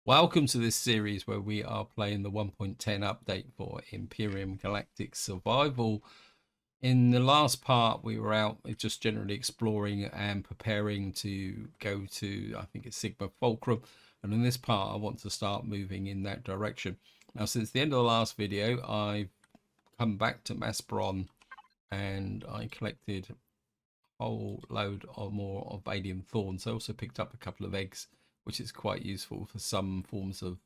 Welcome to this series where we are playing the 1.10 update for Empyrion Galactic Survival. In the last part, we were out just generally exploring and preparing to go to, I think it's Sigma Fulcrum. And in this part, I want to start moving in that direction. Now, since the end of the last video, I've come back to Masperon and I collected a whole load of more of alien thorns. I also picked up a couple of eggs, which is quite useful for some forms of,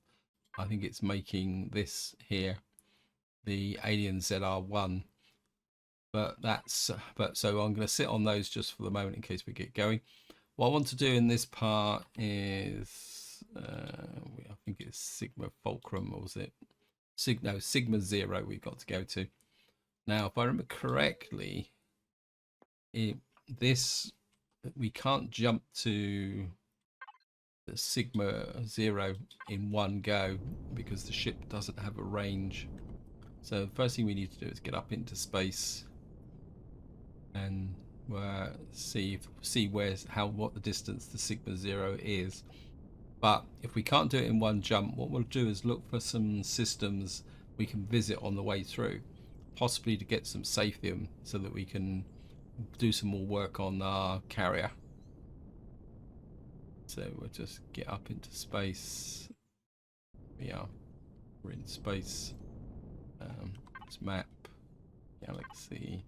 I think it's making this here the alien ZR1, but so I'm going to sit on those just for the moment in case we get going. What I want to do in this part is I think it's Sigma Fulcrum, or was it Sigma 0 we've got to go to. Now if I remember correctly, this we can't jump to the Sigma 0 in one go because the ship doesn't have a range. So the first thing we need to do is get up into space and see what the distance to Sigma 0 is. But if we can't do it in one jump, what we'll do is look for some systems we can visit on the way through, possibly to get some Safium so that we can do some more work on our carrier. So we'll just get up into space. We're in space. This map, galaxy.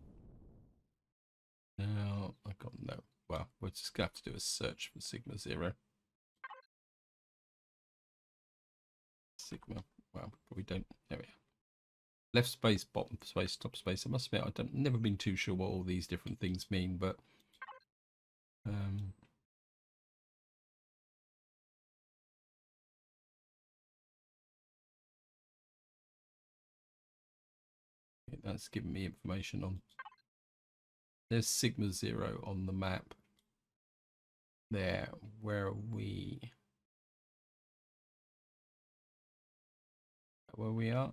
Now I've got no. Well, we're just gonna have to do a search for Sigma 0. Sigma. Well, probably don't. There we are. Left space, bottom space, top space. I must admit, I've never been too sure what all these different things mean, but that's giving me information on. There's Sigma 0 on the map. There, where are we? Where we are?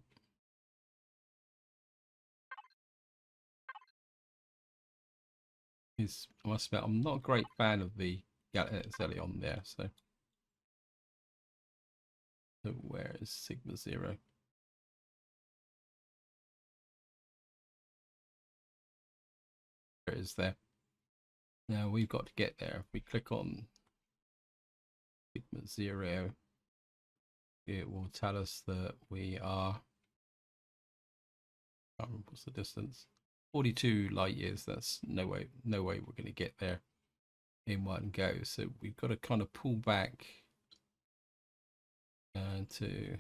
I must admit, I'm not a great fan of the Zelly on there, so where is Sigma 0? There it is there. Now we've got to get there. If we click on Sigma 0, it will tell us that we are, I can't remember what's the distance, 42 light years. That's no way we're going to get there in one go. So we've got to kind of pull back to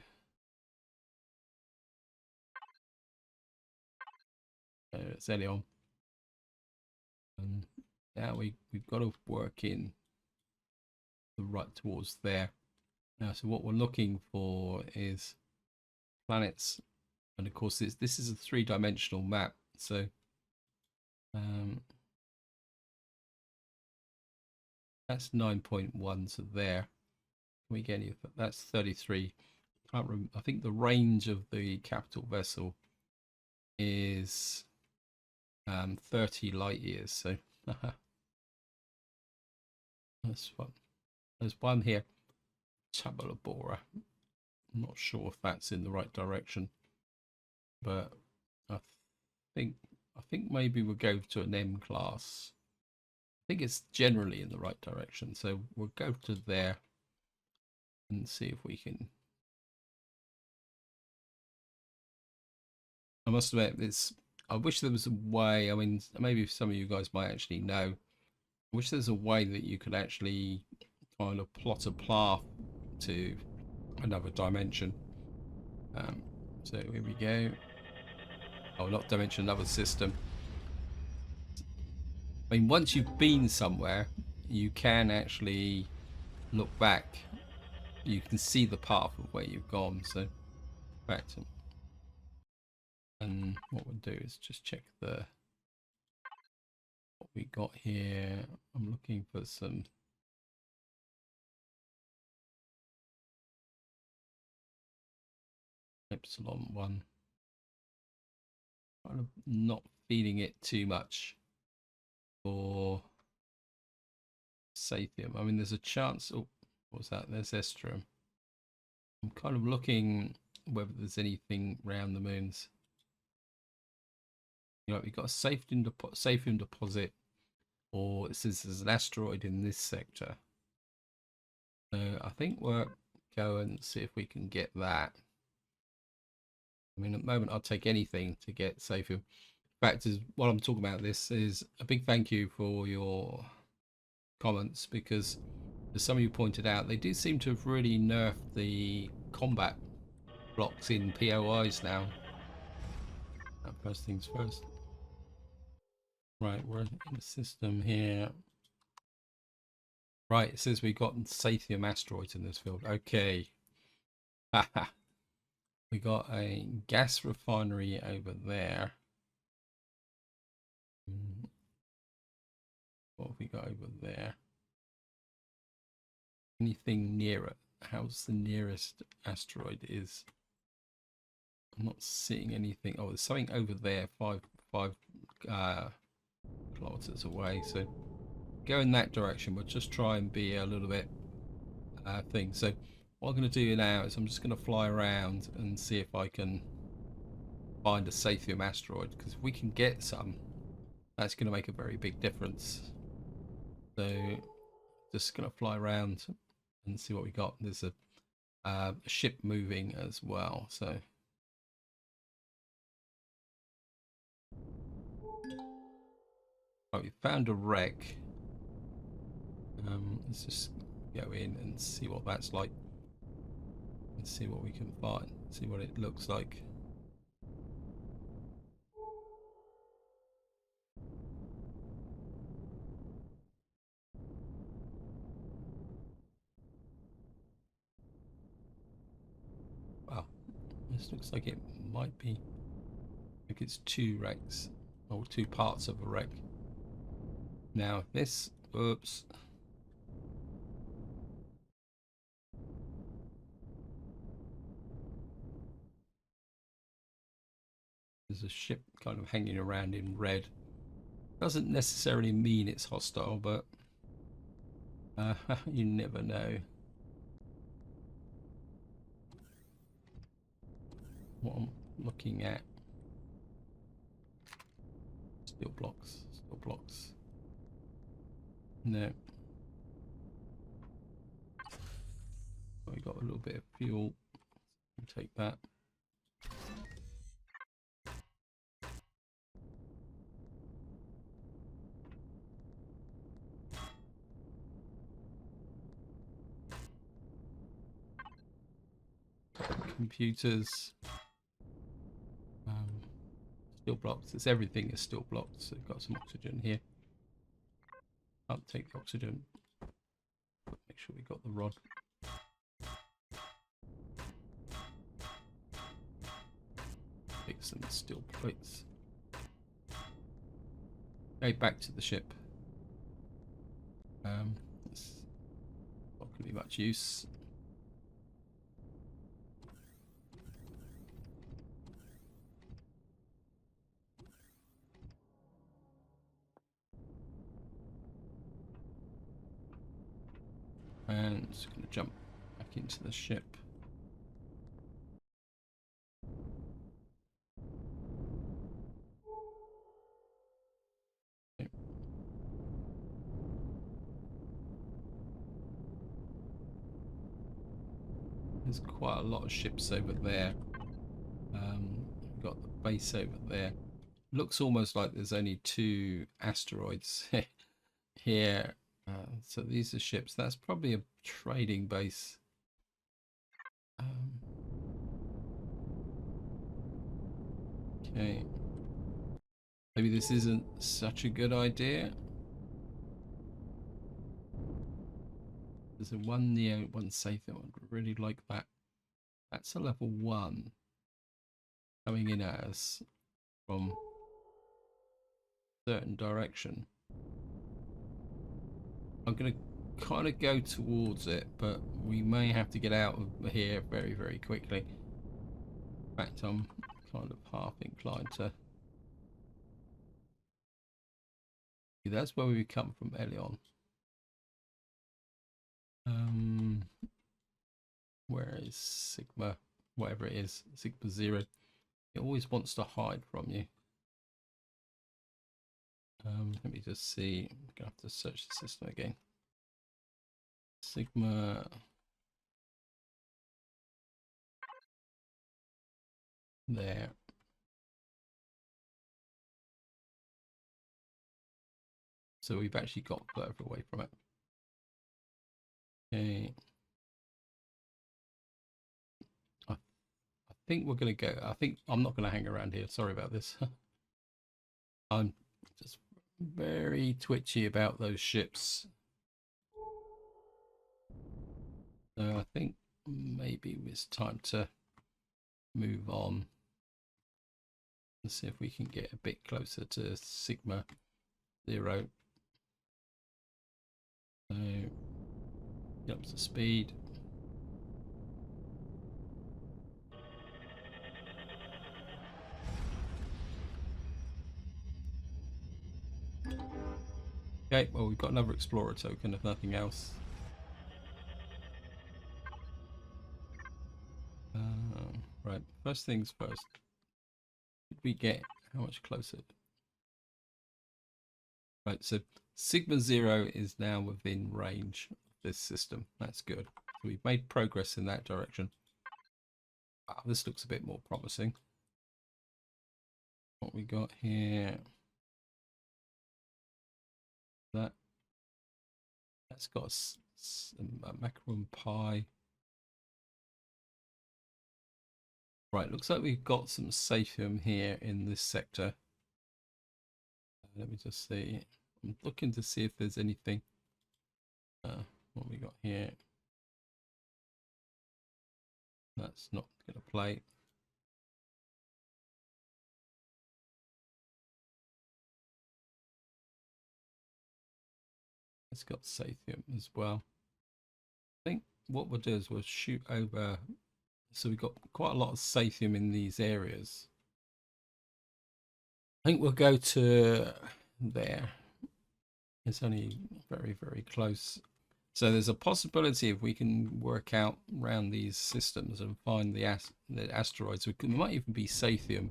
Zelion. And now we've got to work in the right towards there. Now, so what we're looking for is planets, and of course this is a three-dimensional map. So that's 9.1 to there. Can we get any of that? That's 33. Can't remember. I think the range of the capital vessel is 30 light years. So that's what. There's one here, Tabalabora. I'm not sure if that's in the right direction, but I think maybe we'll go to an M class. I think it's generally in the right direction, so we'll go to there and see if we can. I must admit, I wish there was a way. I mean, maybe some of you guys might actually know. I wish there's a way that you could actually kind of plot a path to another dimension. So here we go. Oh, not dimension, another system. I mean, once you've been somewhere, you can actually look back. You can see the path of where you've gone. So back to, and what we'll do is just check what we got here. I'm looking for some Epsilon 1. Kind of not feeling it too much for Sathium. I mean, there's a chance. Oh, what's that? There's Estrum. I'm kind of looking whether there's anything around the moons. You know, we've got a Safium deposit, or it says there's an asteroid in this sector. So I think we'll go and see if we can get that. I mean, at the moment, I'll take anything to get Safium. In fact, is while I'm talking about this, is a big thank you for your comments, because as some of you pointed out, they do seem to have really nerfed the combat blocks in POIs now. First things first. Right, we're in the system here. Right, it says we've got Sathium asteroids in this field. Okay. We got a gas refinery over there. What have we got over there? Anything near it? How's the nearest asteroid is? I'm not seeing anything. Oh, there's something over there, five kilometers away. So go in that direction. We'll just try and be a little bit thing. So what I'm going to do now is I'm just going to fly around and see if I can find a Sathium asteroid, because if we can get some, that's going to make a very big difference. So just going to fly around and see what we got. There's a ship moving as well, so right, we found a wreck. Let's just go in and see what that's like, and see what we can find, see what it looks like. Wow, this looks like it might be, like it's two wrecks, or two parts of a wreck. Now this, oops. There's a ship kind of hanging around in red. Doesn't necessarily mean it's hostile, but you never know. What I'm looking at. Steel blocks, steel blocks. No. We got a little bit of fuel. We'll take that. Computers. Steel blocks. It's everything is steel blocks. So we've got some oxygen here. I'll take the oxygen. Make sure we got the rod. Take some steel plates. Okay, back to the ship. It's not going to be much use. And just going to jump back into the ship. Okay. There's quite a lot of ships over there. We've got the base over there. Looks almost like there's only two asteroids here. So these are ships. That's probably a trading base. Okay. Maybe this isn't such a good idea. There's a one Neo, one Safium. I'd really like that. That's a level 1 coming in at us from a certain direction. I'm going to kind of go towards it, but we may have to get out of here very, very quickly. In fact, I'm kind of half inclined to. That's where we come from, Elion. Where is Sigma, whatever it is, Sigma 0? It always wants to hide from you. Let me just see. I'm gonna have to search the system again. Sigma. There. So we've actually got further away from it. Okay. I think we're going to go. I think I'm not going to hang around here. Sorry about this. I'm just very twitchy about those ships. So I think maybe it's time to move on and see if we can get a bit closer to Sigma 0. So get up to speed. Okay, well, we've got another explorer token if nothing else. Right, first things first. Did we get how much closer? Right, so Sigma 0 is now within range of this system. That's good. So we've made progress in that direction. Wow, this looks a bit more promising. What we got here? That's got a macaron pie. Right, looks like we've got some Safium here in this sector. Let me just see. I'm looking to see if there's anything. What we got here? That's not going to play. It's got Sathium as well. I think what we'll do is we'll shoot over. So we've got quite a lot of Sathium in these areas. I think we'll go to there. It's only very, very close. So there's a possibility if we can work out around these systems and find the asteroids. There might even be Sathium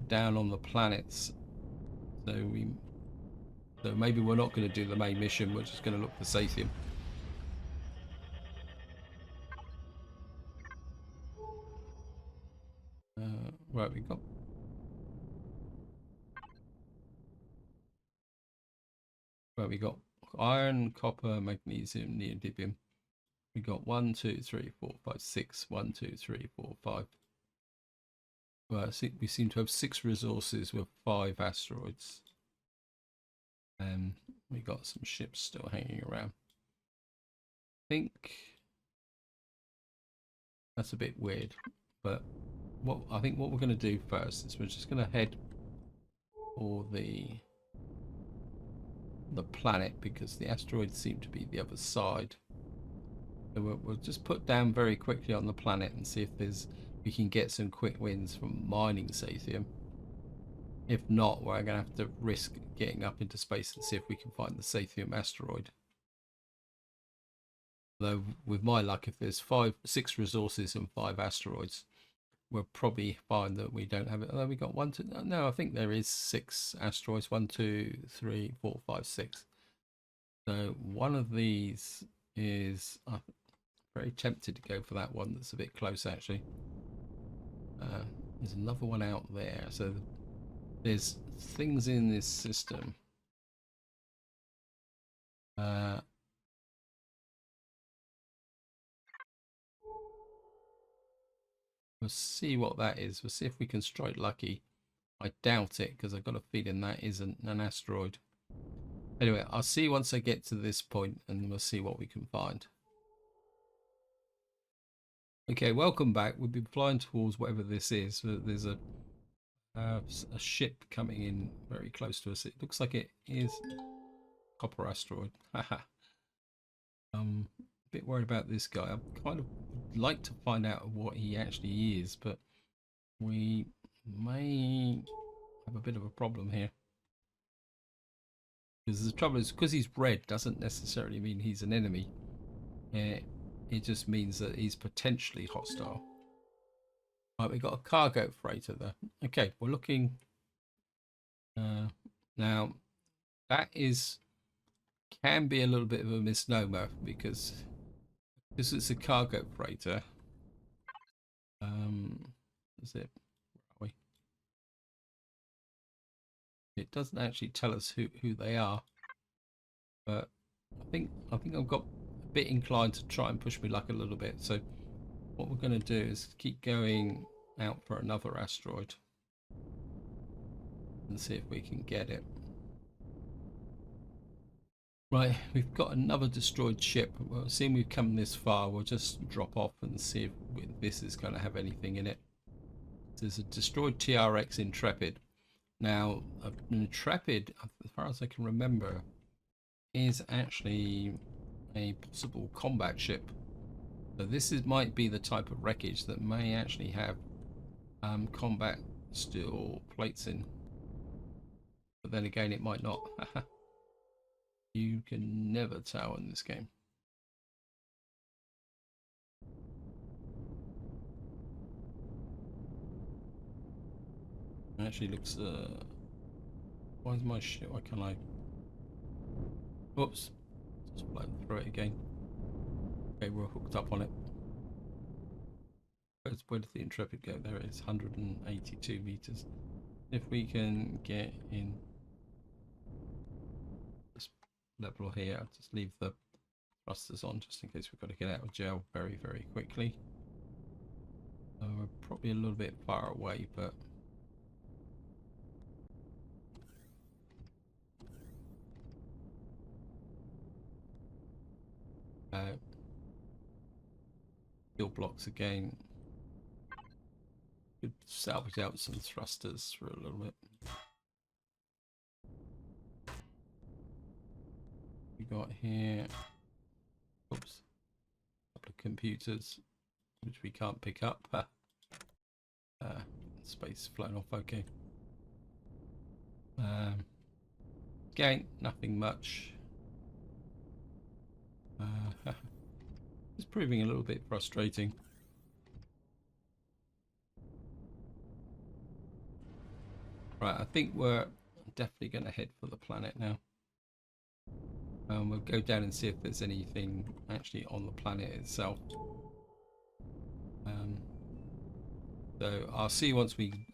down on the planets. So maybe we're not going to do the main mission. We're just going to look for Sathium. Right, we got. Right, we got iron, copper, magnesium, neodymium. We got 1, 2, 3, 4, 5, 6. 1, 2, 3, 4, 5. Well, I think we seem to have 6 resources with 5 asteroids. And we got some ships still hanging around. I think that's a bit weird, but I think what we're going to do first is we're just going to head for the planet because the asteroids seem to be the other side. So we'll just put down very quickly on the planet and see if we can get some quick wins from mining Sathium. If not, we're going to have to risk getting up into space and see if we can find the Sathium asteroid. Though with my luck, if there's 6 resources and 5 asteroids, we'll probably find that we don't have it. Although we got 1, 2. No, I think there is 6 asteroids. 1, 2, 3, 4, 5, 6. So one of these is. I'm very tempted to go for that one. That's a bit close, actually. There's another one out there. So there's things in this system. We'll see what that is. We'll see if we can strike lucky. I doubt it because I've got a feeling that isn't an asteroid. Anyway, I'll see once I get to this point and we'll see what we can find. Okay, welcome back. We've been flying towards whatever this is. There's a ship coming in very close to us. It looks like it is copper asteroid. Haha. A bit worried about this guy. I kind of like to find out what he actually is, but we may have a bit of a problem here. Because the trouble is, because he's red doesn't necessarily mean he's an enemy. It just means that he's potentially hostile. Right, we got a cargo freighter there. Okay, we're looking now. That can be a little bit of a misnomer because this is a cargo freighter. Is it? Where are we? It doesn't actually tell us who they are, but I think I've got a bit inclined to try and push my luck a little bit. So what we're going to do is keep going out for another asteroid and see if we can get it. Right, we've got another destroyed ship. Well, seeing we've come this far, we'll just drop off and see if this is going to have anything in it. There's a destroyed TRX Intrepid. Now, an Intrepid, as far as I can remember, is actually a possible combat ship. So this might be the type of wreckage that may actually have combat steel plates in. But then again, it might not. You can never tell in this game. It actually looks why is my shit? Why can't I? Whoops, just blown through it again. Okay, we're hooked up on it. Where did the Intrepid go? There it is, 182 meters. If we can get in this level here, I'll just leave the thrusters on just in case we've got to get out of jail very, very quickly. We're probably a little bit far away, but steel blocks again. Could salvage out some thrusters for a little bit. We got here, oops, a couple of computers which we can't pick up. Space flown off. Okay. Again, nothing much. It's proving a little bit frustrating. Right, I think we're definitely going to head for the planet now. We'll go down and see if there's anything actually on the planet itself. So I'll see you once we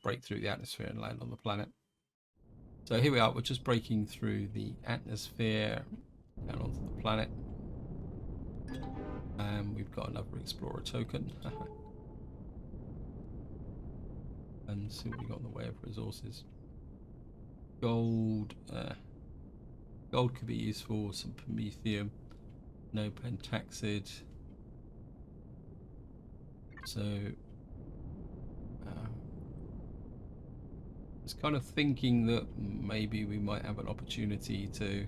break through the atmosphere and land on the planet. So here we are, we're just breaking through the atmosphere down onto the planet. And we've got another explorer token. And see what we got in the way of resources. Gold. Gold could be useful, some promethium, no pentaxid. So I was kind of thinking that maybe we might have an opportunity to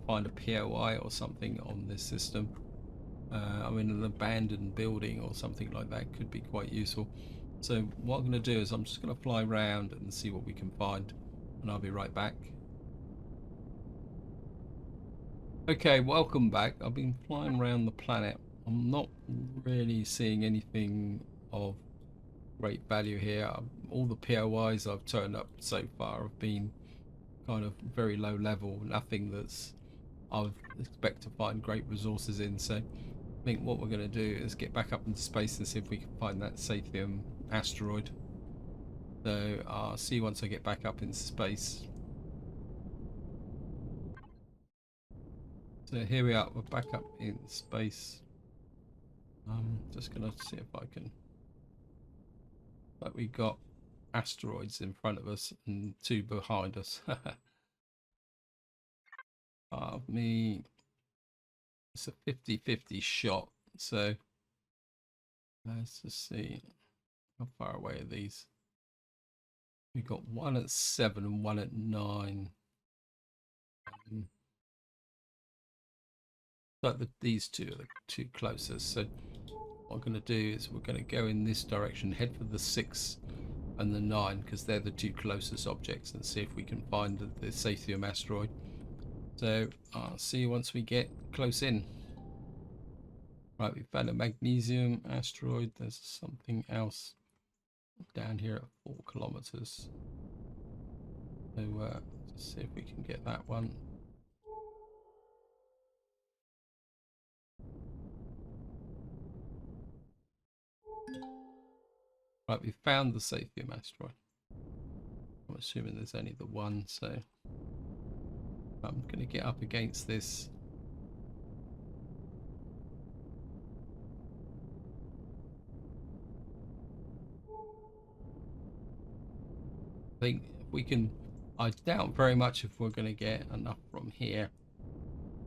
find a POI or something on this system. I mean, an abandoned building or something like that could be quite useful. So what I'm going to do is I'm just going to fly around and see what we can find, and I'll be right back. Okay, welcome back. I've been flying around the planet. I'm not really seeing anything of great value here. All the POIs I've turned up so far have been kind of very low level, nothing that's I would expect to find great resources in. So I think what we're going to do is get back up into space and see if we can find that Safium asteroid. So I'll see you once I get back up into space. So here we are, we're back up in space. I'm just going to see if I can... But we got asteroids in front of us and two behind us. Me, it's a 50-50 shot, so let's just see how far away are these. We've got one at 7 and one at 9. But these two are the two closest. So what I'm going to do is we're going to go in this direction, head for the 6 and the 9 because they're the two closest objects, and see if we can find the Sathium asteroid. So I'll see you once we get close in. Right, we found a magnesium asteroid. There's something else down here at 4 kilometers. So let's see if we can get that one. Right, we found the Safium asteroid. I'm assuming there's only the one, so I'm going to get up against this. I think if we can, I doubt very much if we're going to get enough from here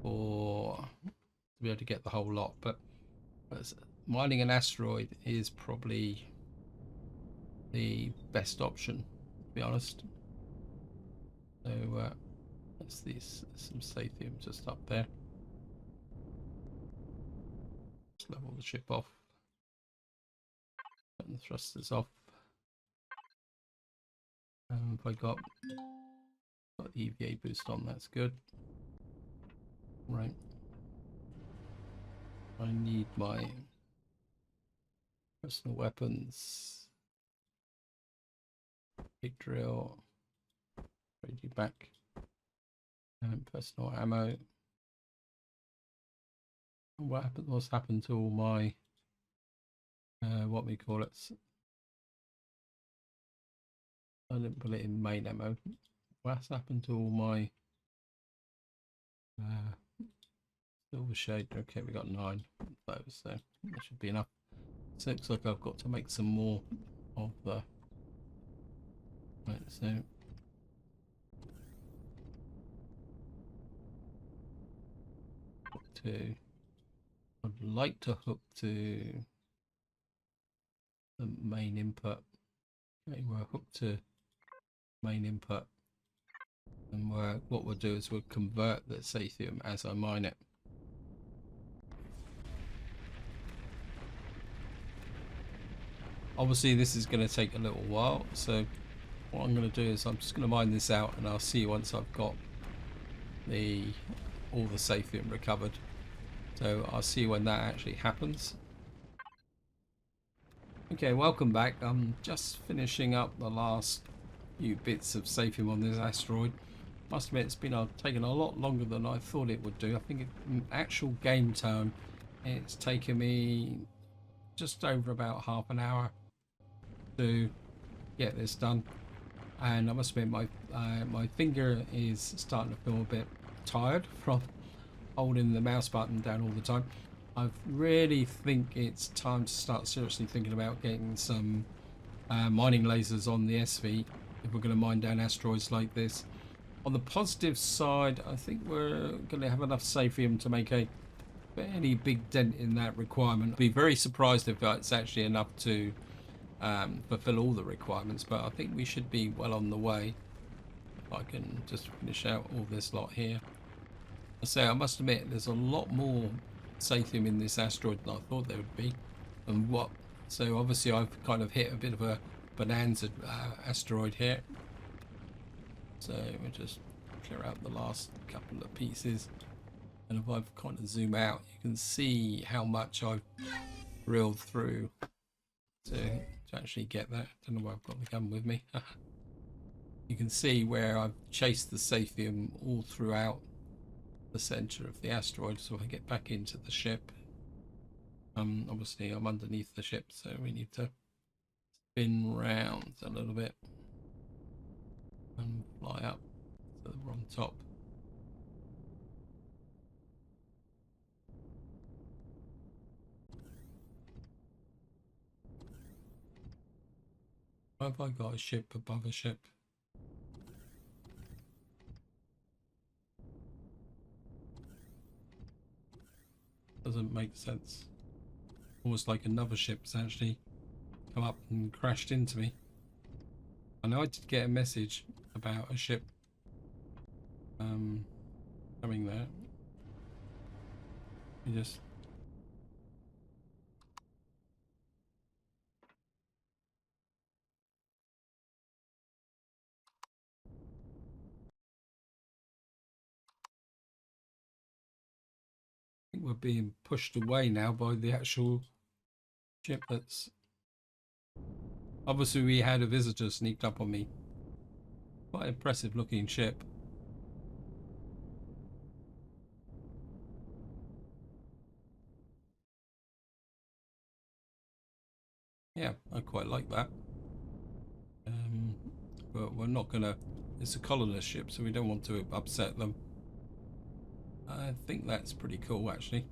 for to be able to get the whole lot, but mining an asteroid is probably the best option, to be honest. So there's some Sathium just up there. Let's level the ship off. Turn the thrusters off. If I got the EVA boost on, that's good. Right. I need my personal weapons. Big drill. Ready back. And personal ammo. What's happened to all my what we call it? I didn't put it in main ammo. What's happened to all my silver shade? Okay, we got 9 of those, so that should be enough. So it looks like I've got to make some more of the. Right, so hook to. I'd like to hook to the main input. Okay, we're hooked to main input, and what we'll do is we'll convert the Sathium as I mine it. Obviously this is going to take a little while, so what I'm going to do is I'm just going to mine this out, and I'll see you once I've got all the Safium recovered. So I'll see you when that actually happens. Okay, welcome back. I'm just finishing up the last few bits of Safium on this asteroid. Must admit, it's been taken a lot longer than I thought it would do. I think in actual game time, it's taken me just over about half an hour to get this done. And I must admit, my finger is starting to feel a bit tired from holding the mouse button down all the time. I really think it's time to start seriously thinking about getting some mining lasers on the SV if we're going to mine down asteroids like this. On the positive side, I think we're going to have enough Safium to make a fairly big dent in that requirement. I'd be very surprised if it's actually enough to fulfill all the requirements, but I think we should be well on the way. I can just finish out all this lot here. I must admit, there's a lot more Sathium in this asteroid than I thought there would be. So obviously I've kind of hit a bit of a bonanza asteroid here. So we'll just clear out the last couple of pieces. And if I've kind of zoom out, you can see how much I've drilled through to actually get that. Don't know why I've got the gun with me. You can see where I've chased the Safium all throughout the center of the asteroid. So if I get back into the ship, obviously I'm underneath the ship, so we need to spin round a little bit and fly up so that we're on top. Have I got a ship above a ship? Doesn't make sense. Almost like another ship's actually come up and crashed into me. I know I did get a message about a ship coming there. You just think we're being pushed away now by the actual ship that's... Obviously we had a visitor sneaked up on me. Quite an impressive looking ship. Yeah, I quite like that. But we're not gonna... It's a colonist ship, so we don't want to upset them. I think that's pretty cool, actually.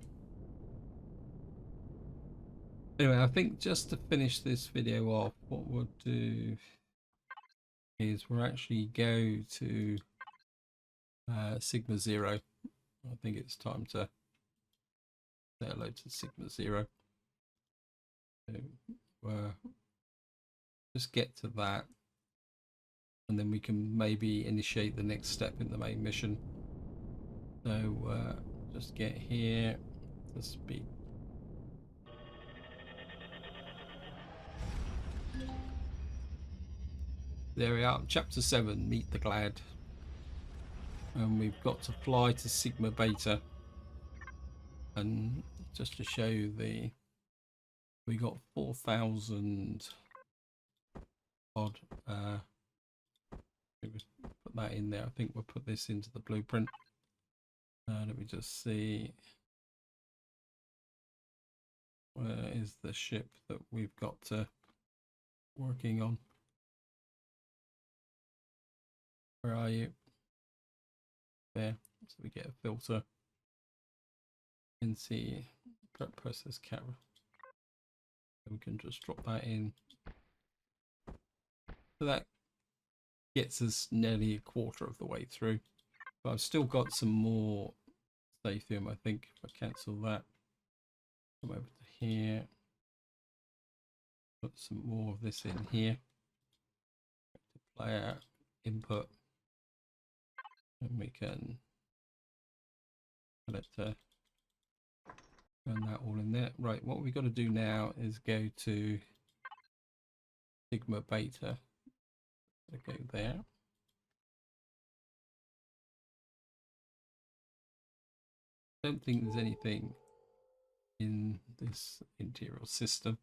Anyway, I think just to finish this video off, what we'll do is we'll actually go to Sigma 0. I think it's time to say hello to Sigma 0. So just get to that, and then we can maybe initiate the next step in the main mission. So just get here to speed. There we are, chapter 7, meet the Glad. And we've got to fly to Sigma Beta. And just to show you we got 4,000 odd. Put that in there. I think we'll put this into the blueprint. Let me just see. Where is the ship that we've got working on? Where are you? There. So we get a filter. You can see process camera. We can just drop that in. So that gets us nearly a quarter of the way through. But I've still got some more Safium, I think. If I cancel that, come over to here. Put some more of this in here. Player input. And we can let turn that all in there. Right, what we've got to do now is go to Sigma Beta. Go there. Don't think there's anything in this interior system.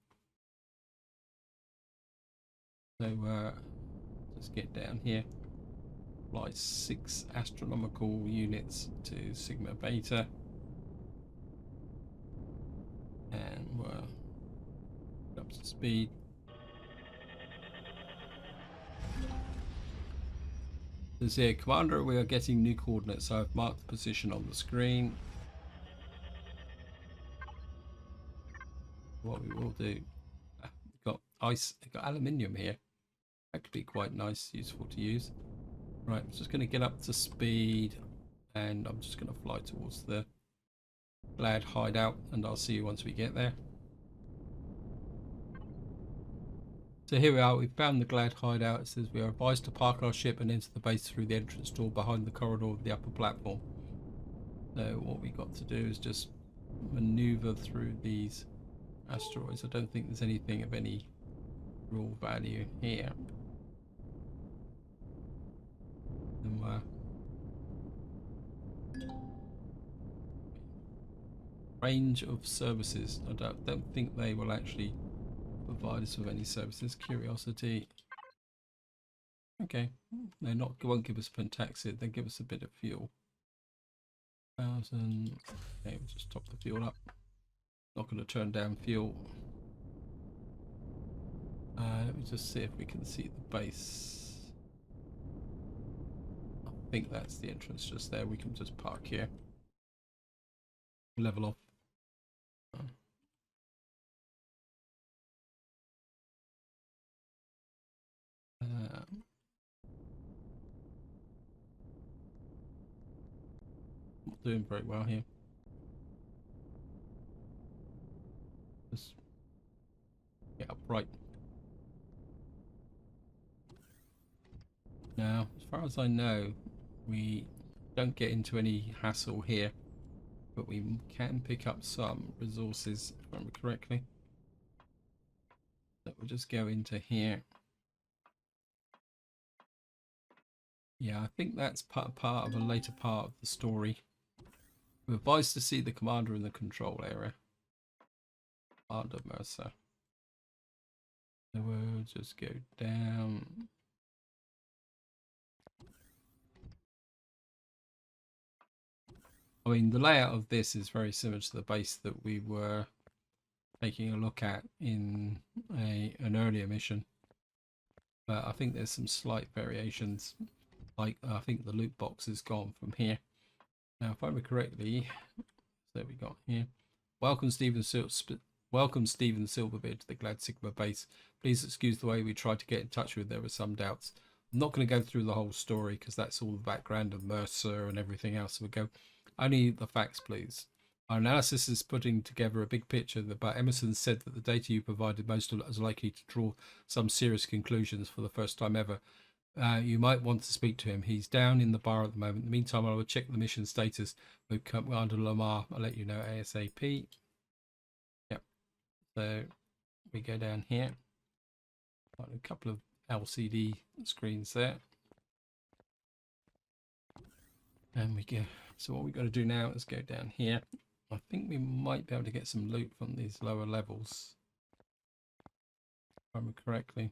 So just get down here. Fly 6 astronomical units to Sigma Beta. And we're up to speed. Says here, Commander, we are getting new coordinates. So I've marked the position on the screen. What we will do, got ice, got aluminium here. That could be quite nice, useful to use. Right, I'm just going to get up to speed, and I'm just going to fly towards the Glad hideout, and I'll see you once we get there. So here we are, we've found the Glad hideout. It says we are advised to park our ship and enter the base through the entrance door behind the corridor of the upper platform. So what we got to do is just maneuver through these asteroids. I don't think there's anything of any real value here. And range of services. I don't think they will actually provide us with any services. Curiosity. Okay, they won't give us pentaxid. They give us a bit of fuel. 1,000. Okay, we'll just top the fuel up. Not going to turn down fuel. Let me just see if we can see the base. I think that's the entrance just there. We can just park here. Level off. Not doing very well here. Just get upright. Now, as far as I know, we don't get into any hassle here, but we can pick up some resources, if I remember correctly. So we'll just go into here. Yeah, I think that's part of a later part of the story. We're advised to see the commander in the control area. Commander Mercer. So we'll just go down. I mean, the layout of this is very similar to the base that we were taking a look at in an earlier mission. But I think there's some slight variations. Like, I think the loot box is gone from here. Now, if I remember correctly, there we got here. Welcome, Welcome, Stephen Silverbeard, to the Glad Sigma base. Please excuse the way we tried to get in touch with. There were some doubts. I'm not going to go through the whole story because that's all the background of Mercer and everything else. So we'll go only the facts, please. Our analysis is putting together a big picture, but Emerson said that the data you provided most is likely to draw some serious conclusions for the first time ever. You might want to speak to him. He's down in the bar at the moment. In the meantime, I will check the mission status with Commander Lamar. I'll let you know ASAP. Yep. So we go down here. Got a couple of LCD screens there. And we go. So what we've got to do now is go down here. I think we might be able to get some loot from these lower levels, if I remember correctly.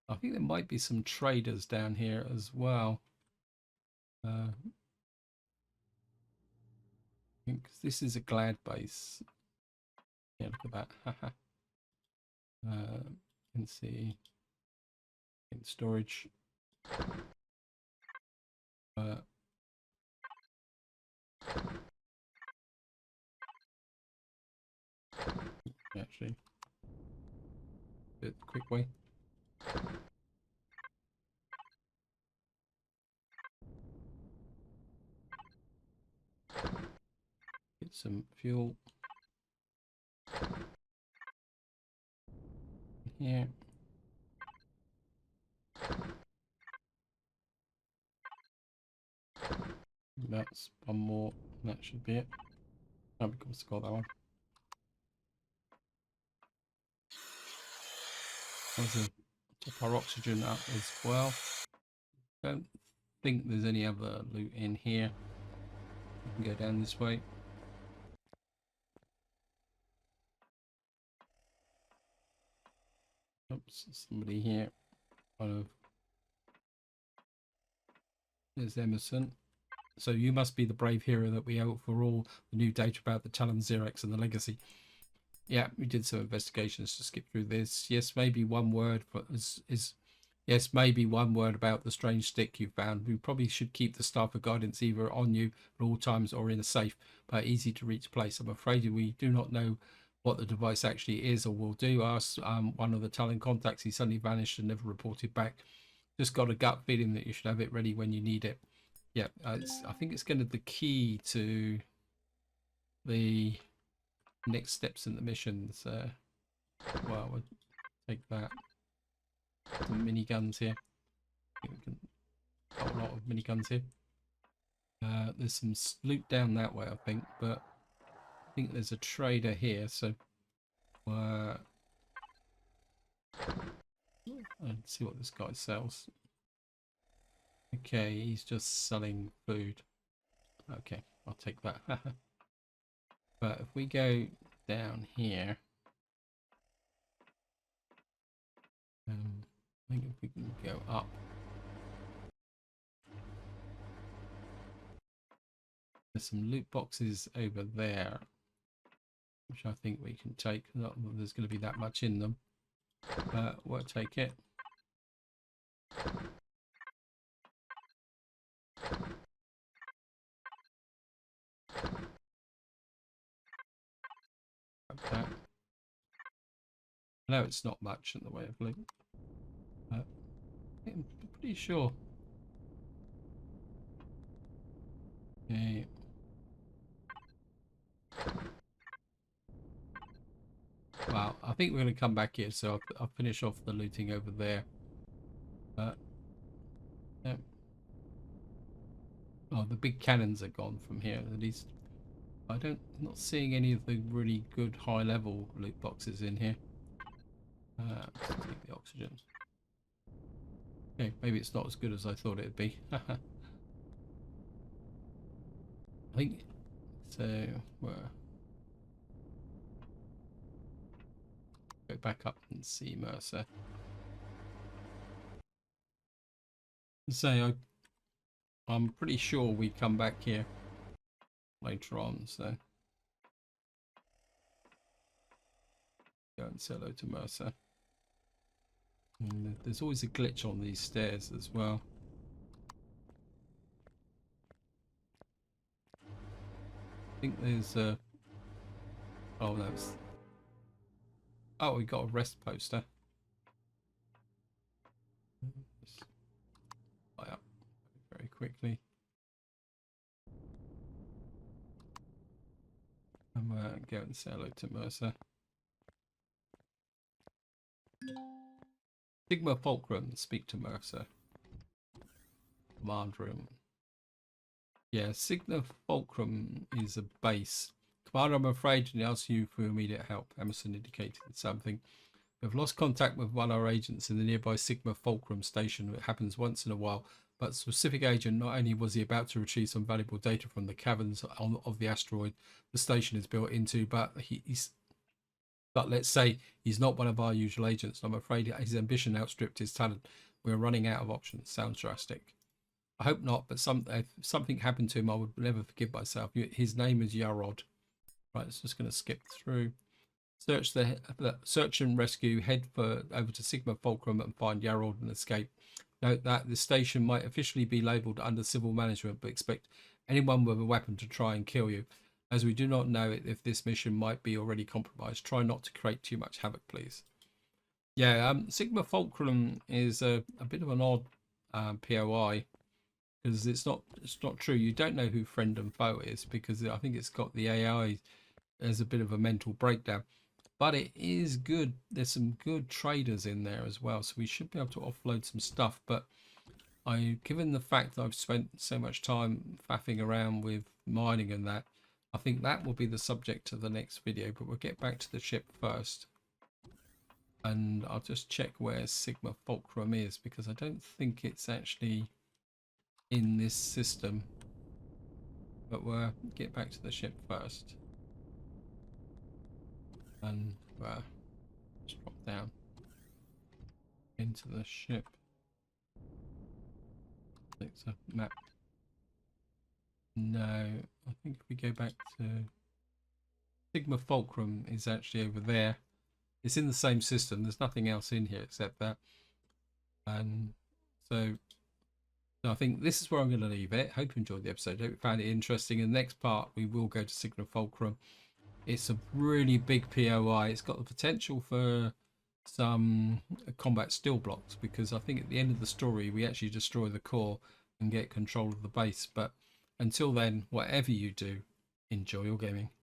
I think there might be some traders down here as well. I think this is a Glad base. Yeah, look at that. You can see in storage. Actually, do it the quick way. Get some fuel here. That's one more. That should be it. Oh, we can score that one. There's top our oxygen up as well. Don't think there's any other loot in here. We can go down this way. Oops, somebody here. There's Emerson. So you must be the brave hero that we owe for all the new data about the Talon Xerex and the legacy. Yeah, we did some investigations to skip through this. Yes, maybe one word yes, maybe one word about the strange stick you found. We probably should keep the Staff of Guidance either on you at all times or in a safe but easy to reach place. I'm afraid we do not know what the device actually is or will do. Ask one of the Talon contacts. He suddenly vanished and never reported back. Just got a gut feeling that you should have it ready when you need it. Yeah, I think it's going to be the key to the next steps in the missions. Well, we'll take that. Some miniguns here. I think we can got a lot of miniguns here. There's some loot down that way, I think, but I think there's a trader here, so let's see what this guy sells. Okay, he's just selling food. Okay, I'll take that. But if we go down here, I think if we can go up. There's some loot boxes over there, which I think we can take. Not that there's going to be that much in them, but we'll take it. That. I know it's not much in the way of loot, but I'm pretty sure. Okay. Well, I think we're going to come back here, so I'll finish off the looting over there. Yeah. Oh, the big cannons are gone from here. At least I'm not seeing any of the really good high level loot boxes in here. Let's take the oxygen. Okay, maybe it's not as good as I thought it'd be. I think So go back up and see Mercer. So I'm pretty sure we come back here later on. So go and say hello to Mercer. And there's always a glitch on these stairs as well. I think there's a... Oh, no. Oh, we got a rest poster. Just fly up very quickly. And go and say hello to Mercer. Sigma Fulcrum, speak to Mercer. Command room. Yeah, Sigma Fulcrum is a base. Commander, I'm afraid to ask you for immediate help. Emerson indicated something. We've lost contact with one of our agents in the nearby Sigma Fulcrum station. It happens once in a while. But specific agent, not only was he about to retrieve some valuable data from the caverns of the asteroid the station is built into, but let's say he's not one of our usual agents. I'm afraid his ambition outstripped his talent. We're running out of options. Sounds drastic. I hope not, but if something happened to him, I would never forgive myself. His name is Yarod. Right, it's just going to skip through. Search and rescue. Head over to Sigma Fulcrum and find Yarod and escape. Note that the station might officially be labelled under civil management, but expect anyone with a weapon to try and kill you. As we do not know if this mission might be already compromised, try not to create too much havoc, please. Yeah, Sigma Fulcrum is a bit of an odd POI. Because it's not true. You don't know who friend and foe is, because I think it's got the AI as a bit of a mental breakdown. But it is good. There's some good traders in there as well, so we should be able to offload some stuff. But given the fact that I've spent so much time faffing around with mining and that, I think that will be the subject of the next video. But we'll get back to the ship first, and I'll just check where Sigma Fulcrum is, because I don't think it's actually in this system. But we'll get back to the ship first, and just drop down into the ship. It's a map. No, I think if we go back to Sigma Fulcrum is actually over there. It's in the same system. There's nothing else in here except that. And so I think this is where I'm going to leave it. Hope you enjoyed the episode. Hope you found it interesting. In the next part, we will go to Sigma Fulcrum. It's a really big POI. It's got the potential for some combat steel blocks, because I think at the end of the story, we actually destroy the core and get control of the base. But until then, whatever you do, enjoy your gaming.